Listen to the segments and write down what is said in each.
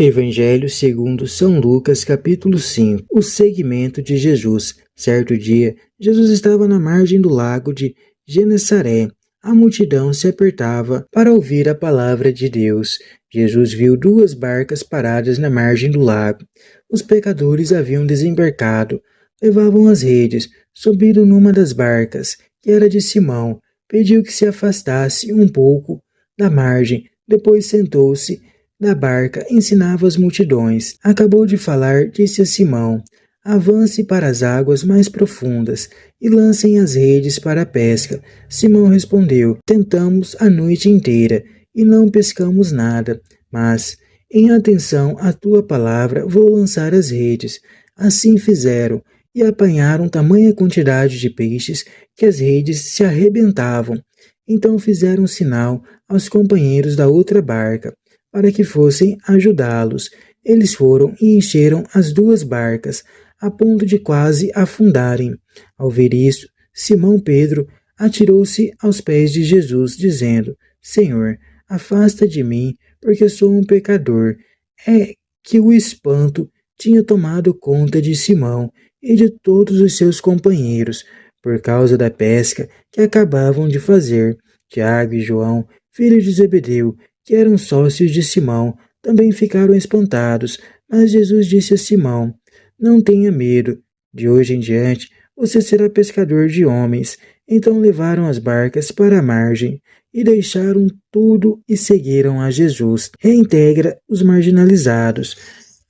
Evangelho segundo São Lucas, capítulo 5. O seguimento de Jesus. Certo dia, Jesus estava na margem do lago de Genesaré. A multidão se apertava para ouvir a palavra de Deus. Jesus viu duas barcas paradas na margem do lago. Os pecadores haviam desembarcado, levavam as redes, subiram numa das barcas, que era de Simão. Pediu que se afastasse um pouco da margem, depois sentou-se da barca, ensinava as multidões. Acabou de falar, disse a Simão: avance para as águas mais profundas e lancem as redes para a pesca. Simão respondeu: tentamos a noite inteira e não pescamos nada, mas, em atenção à tua palavra, vou lançar as redes. Assim fizeram, e apanharam tamanha quantidade de peixes que as redes se arrebentavam. Então fizeram sinal aos companheiros da outra barca, para que fossem ajudá-los. Eles foram e encheram as duas barcas, a ponto de quase afundarem. Ao ver isso, Simão Pedro atirou-se aos pés de Jesus, dizendo: Senhor, afasta de mim, porque sou um pecador. É que o espanto tinha tomado conta de Simão e de todos os seus companheiros, por causa da pesca que acabavam de fazer. Tiago e João, filhos de Zebedeu, que eram sócios de Simão, também ficaram espantados, mas Jesus disse a Simão: não tenha medo, de hoje em diante você será pescador de homens. Então levaram as barcas para a margem e deixaram tudo e seguiram a Jesus. Reintegra os marginalizados.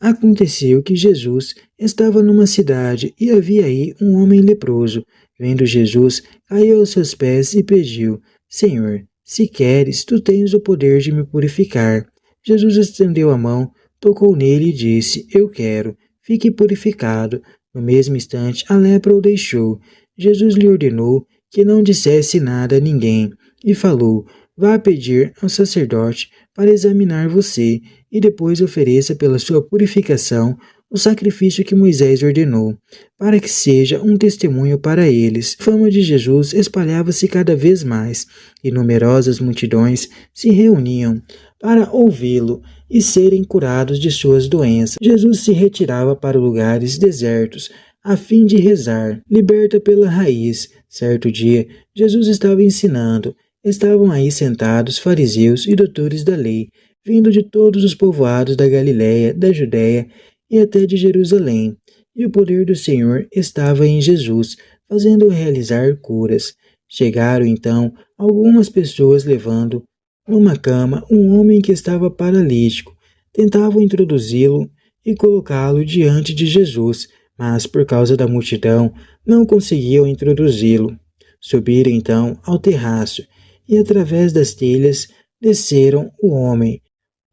Aconteceu que Jesus estava numa cidade e havia aí um homem leproso. Vendo Jesus, caiu aos seus pés e pediu: Senhor, se queres, tu tens o poder de me purificar. Jesus estendeu a mão, tocou nele e disse: eu quero, fique purificado. No mesmo instante, a lepra o deixou. Jesus lhe ordenou que não dissesse nada a ninguém e falou: vá pedir ao sacerdote para examinar você e depois ofereça pela sua purificação o sacrifício que Moisés ordenou, para que seja um testemunho para eles. A fama de Jesus espalhava-se cada vez mais, e numerosas multidões se reuniam para ouvi-lo e serem curados de suas doenças. Jesus se retirava para lugares desertos, a fim de rezar, liberta pela raiz. Certo dia, Jesus estava ensinando. Estavam aí sentados fariseus e doutores da lei, vindo de todos os povoados da Galiléia, da Judéia e até de Jerusalém. E o poder do Senhor estava em Jesus, fazendo-o realizar curas. Chegaram então algumas pessoas levando numa cama um homem que estava paralítico. Tentavam introduzi-lo e colocá-lo diante de Jesus, mas por causa da multidão não conseguiam introduzi-lo. Subiram então ao terraço e através das telhas desceram o homem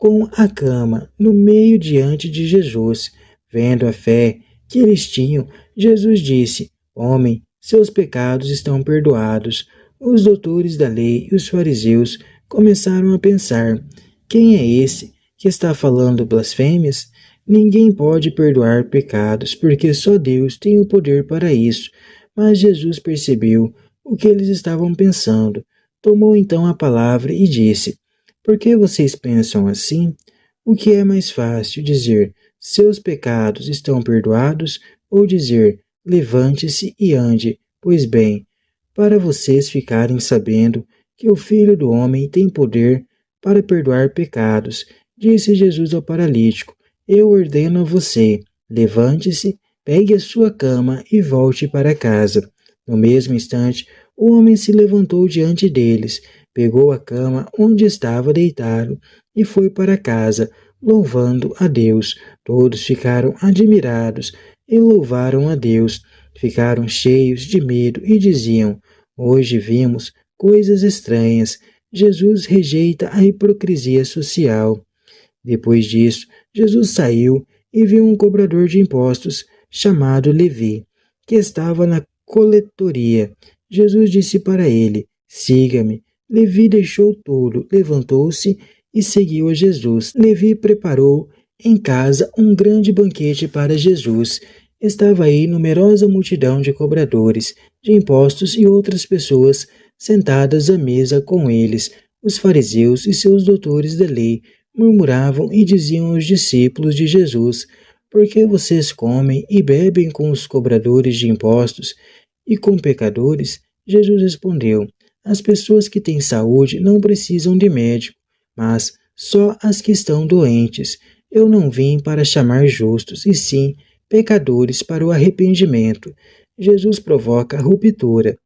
com a cama no meio diante de Jesus. Vendo a fé que eles tinham, Jesus disse: homem, seus pecados estão perdoados. Os doutores da lei e os fariseus começaram a pensar: quem é esse que está falando blasfêmias? Ninguém pode perdoar pecados, porque só Deus tem o poder para isso. Mas Jesus percebeu o que eles estavam pensando. Tomou então a palavra e disse: por que vocês pensam assim? O que é mais fácil, dizer: seus pecados estão perdoados, ou dizer: levante-se e ande? Pois bem, para vocês ficarem sabendo que o Filho do Homem tem poder para perdoar pecados, disse Jesus ao paralítico: eu ordeno a você, levante-se, pegue a sua cama e volte para casa. No mesmo instante, o homem se levantou diante deles, pegou a cama onde estava deitado e foi para casa, louvando a Deus. Todos ficaram admirados e louvaram a Deus. Ficaram cheios de medo e diziam: hoje vimos coisas estranhas. Jesus rejeita a hipocrisia social. Depois disso, Jesus saiu e viu um cobrador de impostos chamado Levi, que estava na coletoria. Jesus disse para ele: siga-me. Levi deixou tudo, levantou-se e seguiu a Jesus. Levi preparou em casa um grande banquete para Jesus. Estava aí numerosa multidão de cobradores de impostos e outras pessoas sentadas à mesa com eles, os fariseus e seus doutores da lei. murmuravam e diziam aos discípulos de Jesus: Por que vocês comem e bebem com os cobradores de impostos e com pecadores? Jesus respondeu: As pessoas que têm saúde não precisam de médico, mas só as que estão doentes. Eu não vim para chamar justos, e sim pecadores para o arrependimento. Jesus provoca ruptura.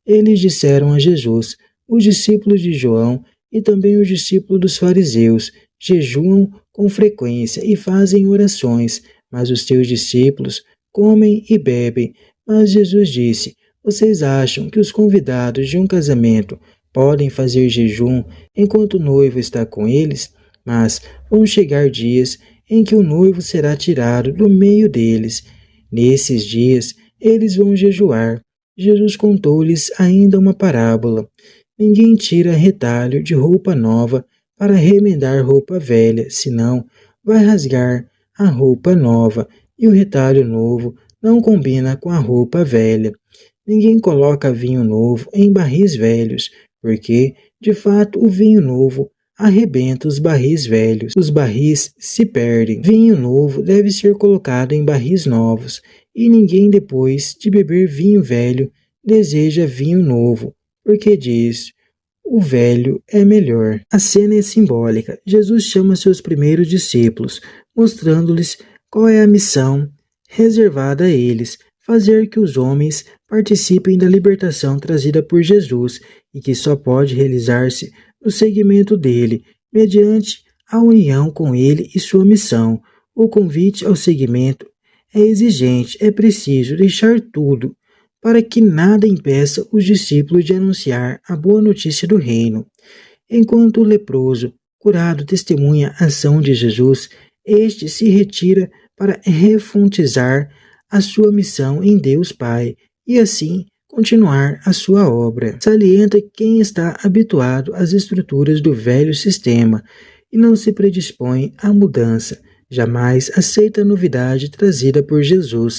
Eles disseram a Jesus: Os discípulos de João e também os discípulos dos fariseus jejuam com frequência e fazem orações, mas os teus discípulos comem e bebem. Mas Jesus disse: Vocês acham que os convidados de um casamento podem fazer jejum enquanto o noivo está com eles? Mas vão chegar dias em que o noivo será tirado do meio deles. Nesses dias, eles vão jejuar. Jesus contou-lhes ainda uma parábola. Ninguém tira retalho de roupa nova para remendar roupa velha, senão vai rasgar a roupa nova, e o retalho novo não combina com a roupa velha. Ninguém coloca vinho novo em barris velhos, porque, de fato, o vinho novo arrebenta os barris velhos. Os barris se perdem. Vinho novo deve ser colocado em barris novos, e ninguém, depois de beber vinho velho, deseja vinho novo, porque diz: o velho é melhor. A cena é simbólica. Jesus chama seus primeiros discípulos, mostrando-lhes qual é a missão reservada a eles: fazer que os homens participem da libertação trazida por Jesus e que só pode realizar-se no seguimento dele, mediante a união com ele e sua missão. O convite ao seguimento é exigente, é preciso deixar tudo para que nada impeça os discípulos de anunciar a boa notícia do reino. Enquanto o leproso, curado, testemunha a ação de Jesus, este se retira para refontizar a sua missão em Deus Pai e assim continuar a sua obra. Salienta quem está habituado às estruturas do velho sistema e não se predispõe à mudança, jamais aceita a novidade trazida por Jesus.